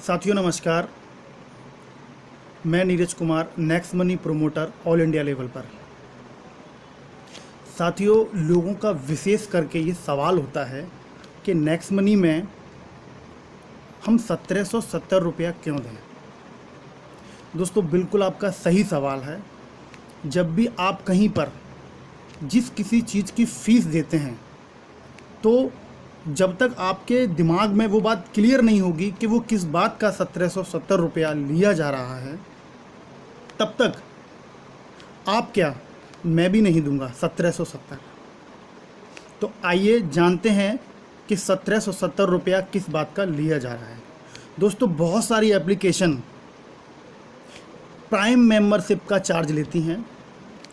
साथियों नमस्कार। मैं Neeraj Kumar, next money promoter all India level पर। साथियों, लोगों का विशेष करके ये सवाल होता है कि नेक्स्ट मनी में हम 1770 रुपया क्यों दें। दोस्तों, बिल्कुल आपका सही सवाल है। जब भी आप कहीं पर जिस किसी चीज़ की फ़ीस देते हैं, तो जब तक आपके दिमाग में वो बात क्लियर नहीं होगी कि वो किस बात का 1770 रुपया लिया जा रहा है, तब तक आप क्या, मैं भी नहीं दूंगा 1770। तो आइए जानते हैं कि 1770 रुपया किस बात का लिया जा रहा है। दोस्तों, बहुत सारी एप्लीकेशन प्राइम मेंबरशिप का चार्ज लेती हैं।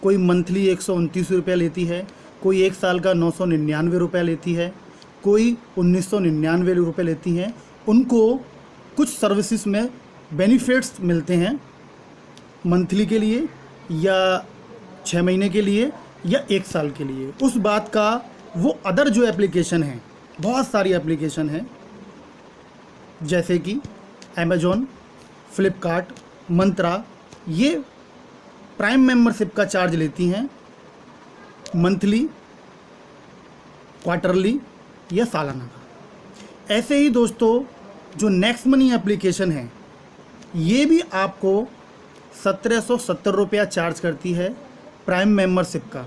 कोई मंथली 129 रुपया लेती है, कोई 1 साल का 999 रुपया लेती है, कोई 1999 रुपये लेती हैं। उनको कुछ सर्विसेज में बेनिफिट्स मिलते हैं, मंथली के लिए या 6 महीने के लिए या 1 साल के लिए। उस बात का वो अदर जो एप्लीकेशन है, बहुत सारी एप्लीकेशन हैं, जैसे कि अमेज़ॉन, फ्लिपकार्ट, मंत्रा, ये प्राइम मेंबरशिप का चार्ज लेती हैं मंथली, क्वार्टरली या सालाना का। ऐसे ही दोस्तों, जो नेक्स्ट मनी एप्लीकेशन है, ये भी आपको 1770 रुपया चार्ज करती है प्राइम मेंबरशिप का।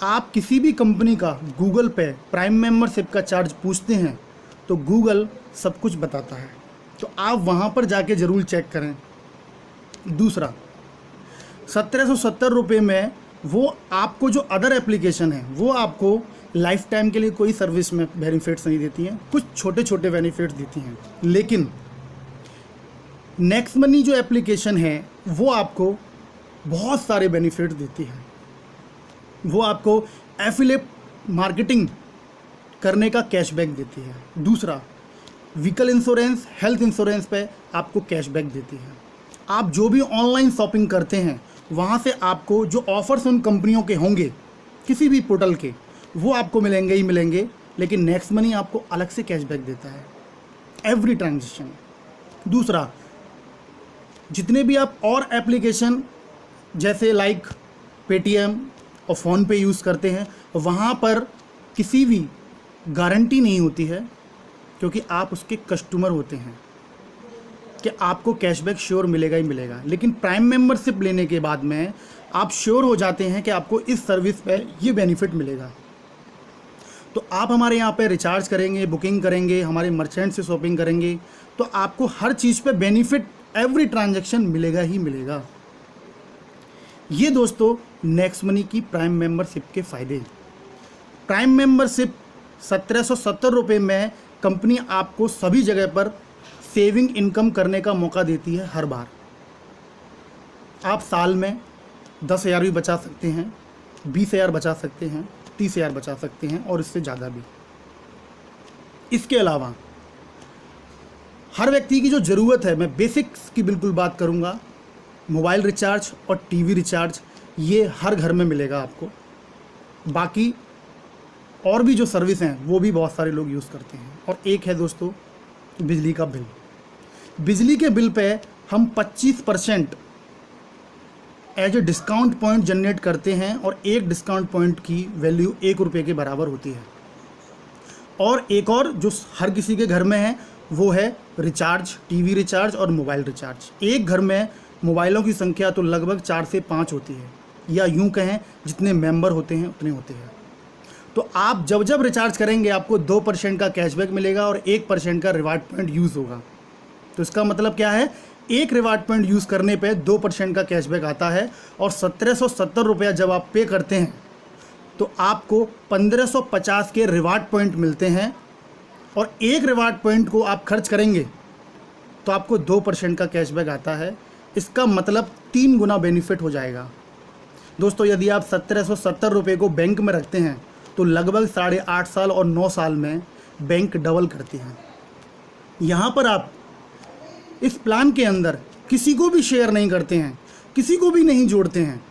आप किसी भी कंपनी का गूगल पे प्राइम मेंबरशिप का चार्ज पूछते हैं तो गूगल सब कुछ बताता है, तो आप वहाँ पर जाके ज़रूर चेक करें। दूसरा, 1770 रुपये में वो आपको जो अदर एप्लीकेशन है, वो आपको लाइफ टाइम के लिए कोई सर्विस में बेनिफिट्स नहीं देती हैं, कुछ छोटे छोटे बेनिफिट्स देती हैं। लेकिन नेक्स्ट मनी जो एप्लीकेशन है, वो आपको बहुत सारे बेनिफिट्स देती है। वो आपको एफिलिएट मार्केटिंग करने का कैशबैक देती है। दूसरा, व्हीकल इंश्योरेंस, हेल्थ इंश्योरेंस पे आपको कैशबैक देती है। आप जो भी ऑनलाइन शॉपिंग करते हैं, वहाँ से आपको जो ऑफर्स उन कंपनियों के होंगे, किसी भी पोर्टल के, वो आपको मिलेंगे ही मिलेंगे। लेकिन नेक्स्ट मनी आपको अलग से कैशबैक देता है एवरी ट्रांजेक्शन। दूसरा, जितने भी आप और एप्लीकेशन जैसे लाइक पेटीएम और फ़ोनपे यूज़ करते हैं, वहाँ पर किसी भी गारंटी नहीं होती है, क्योंकि आप उसके कस्टमर होते हैं, कि आपको कैशबैक श्योर मिलेगा ही मिलेगा। लेकिन प्राइम मेंबरशिप लेने के बाद में आप श्योर हो जाते हैं कि आपको इस सर्विस पे ये बेनिफिट मिलेगा। तो आप हमारे यहाँ पे रिचार्ज करेंगे, बुकिंग करेंगे, हमारे मर्चेंट से शॉपिंग करेंगे, तो आपको हर चीज़ पे बेनिफिट एवरी ट्रांजैक्शन मिलेगा ही मिलेगा। ये दोस्तों नेक्स्ट मनी की प्राइम मेंबरशिप के फ़ायदे। प्राइम मेंबरशिप 1770 रुपये में कंपनी आपको सभी जगह पर सेविंग इनकम करने का मौका देती है। हर बार आप साल में 10,000 भी बचा सकते हैं, 20,000 बचा सकते हैं, 30,000 बचा सकते हैं, और इससे ज़्यादा भी। इसके अलावा हर व्यक्ति की जो ज़रूरत है, मैं बेसिक्स की बिल्कुल बात करूँगा, मोबाइल रिचार्ज और टीवी रिचार्ज, ये हर घर में मिलेगा आपको। बाकी और भी जो सर्विस हैं, वो भी बहुत सारे लोग यूज़ करते हैं। और एक है दोस्तों बिजली का बिल। बिजली के बिल पे हम 25% as a discount point generate करते हैं, और एक डिस्काउंट पॉइंट की वैल्यू 1 रुपये के बराबर होती है। और एक और जो हर किसी के घर में है, वो है रिचार्ज, टीवी रिचार्ज और मोबाइल रिचार्ज। एक घर में मोबाइलों की संख्या तो लगभग 4 से 5 होती है, या यूं कहें जितने मेंबर होते हैं उतने होते हैं। तो आप जब जब रिचार्ज करेंगे, आपको 2% का कैशबैक मिलेगा और 1% का रिवार्ड पॉइंट यूज़ होगा। तो इसका मतलब क्या है, एक रिवार्ड पॉइंट यूज़ करने पे 2% का कैशबैक आता है। और 1770 रुपया जब आप पे करते हैं, तो आपको 1550 के रिवार्ड पॉइंट मिलते हैं, और एक रिवार्ड पॉइंट को आप खर्च करेंगे तो आपको 2% का कैशबैक आता है। इसका मतलब 3 गुना बेनिफिट हो जाएगा। दोस्तों, यदि आप 1770 रुपये को बैंक में रखते हैं, तो लगभग 8.5 साल और 9 साल में बैंक डबल करती है। यहाँ पर आप इस प्लान के अंदर किसी को भी शेयर नहीं करते हैं, किसी को भी नहीं जोड़ते हैं,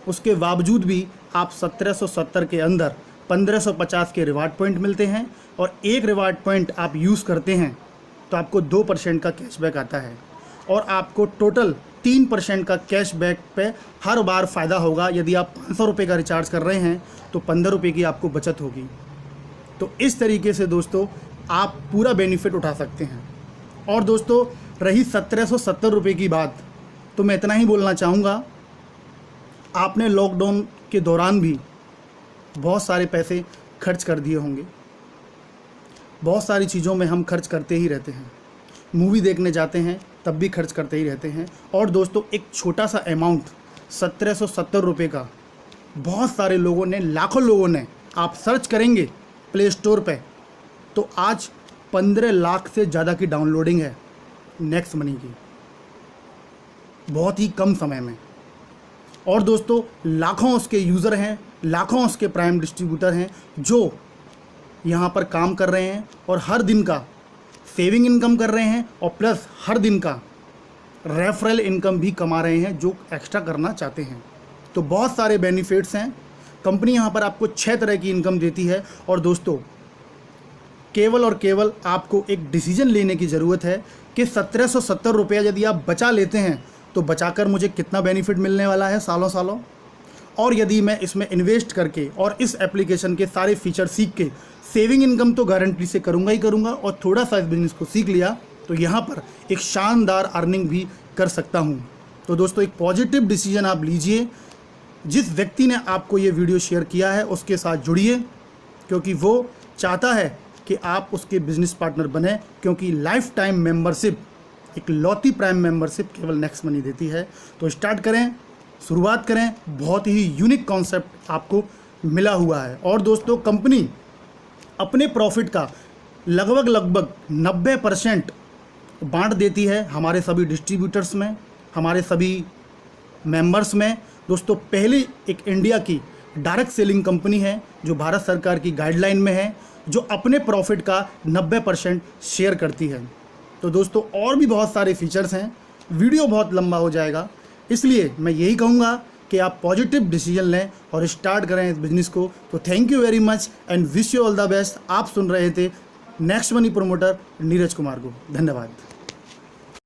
उसके बावजूद भी आप 1770 के अंदर 1550 के रिवार्ड पॉइंट मिलते हैं, और एक रिवार्ड पॉइंट आप यूज़ करते हैं तो आपको 2% का कैशबैक आता है और आपको टोटल 3% का कैशबैक पे हर बार फ़ायदा होगा। यदि आप 500 रुपये का रिचार्ज कर रहे हैं तो 15 रुपये की आपको बचत होगी। तो इस तरीके से दोस्तों आप पूरा बेनिफिट उठा सकते हैं। और दोस्तों रही 1770 रुपये की बात, तो मैं इतना ही बोलना चाहूँगा, आपने लॉकडाउन के दौरान भी बहुत सारे पैसे खर्च कर दिए होंगे। बहुत सारी चीज़ों में हम खर्च करते ही रहते हैं, मूवी देखने जाते हैं तब भी खर्च करते ही रहते हैं। और दोस्तों एक छोटा सा अमाउंट 1770 रुपये का बहुत सारे लोगों ने, लाखों लोगों ने, आप सर्च करेंगे प्ले स्टोर पे तो आज 15 लाख से ज़्यादा की डाउनलोडिंग है नेक्स्ट मनी की, बहुत ही कम समय में। और दोस्तों लाखों उसके यूज़र हैं, लाखों उसके प्राइम डिस्ट्रीब्यूटर हैं जो यहाँ पर काम कर रहे हैं और हर दिन का सेविंग इनकम कर रहे हैं और प्लस हर दिन का रेफरल इनकम भी कमा रहे हैं जो एक्स्ट्रा करना चाहते हैं। तो बहुत सारे बेनिफिट्स हैं। कंपनी यहाँ पर आपको 6 तरह की इनकम देती है। और दोस्तों केवल और केवल आपको एक डिसीजन लेने की ज़रूरत है कि 1770 रुपया यदि आप बचा लेते हैं तो बचाकर मुझे कितना बेनिफिट मिलने वाला है सालों सालों, और यदि मैं इसमें इन्वेस्ट करके और इस एप्लीकेशन के सारे फीचर सीख के सेविंग इनकम तो गारंटी से करूँगा ही करूँगा और थोड़ा सा इस बिज़नेस को सीख लिया तो यहाँ पर एक शानदार अर्निंग भी कर सकता हूँ। तो दोस्तों एक पॉजिटिव डिसीजन आप लीजिए। जिस व्यक्ति ने आपको ये वीडियो शेयर किया है उसके साथ जुड़िए, क्योंकि वो चाहता है कि आप उसके बिजनेस पार्टनर बने, क्योंकि लाइफ टाइम मेंबरशिप, एक लौती प्राइम मेंबरशिप केवल नेक्स्ट मनी देती है। तो स्टार्ट करें, शुरुआत करें। बहुत ही यूनिक कॉन्सेप्ट आपको मिला हुआ है। और दोस्तों कंपनी अपने प्रॉफिट का लगभग 90% बांट देती है हमारे सभी डिस्ट्रीब्यूटर्स में, हमारे सभी मेंबर्स में। दोस्तों पहली एक इंडिया की डायरेक्ट सेलिंग कंपनी है जो भारत सरकार की गाइडलाइन में है, जो अपने प्रॉफिट का 90% शेयर करती है। तो दोस्तों और भी बहुत सारे फीचर्स हैं, वीडियो बहुत लंबा हो जाएगा, इसलिए मैं यही कहूँगा कि आप पॉजिटिव डिसीजन लें और स्टार्ट करें इस बिज़नेस को। तो thank you very much and wish you all the best. आप सुन रहे थे next money promoter Neeraj Kumar को। धन्यवाद।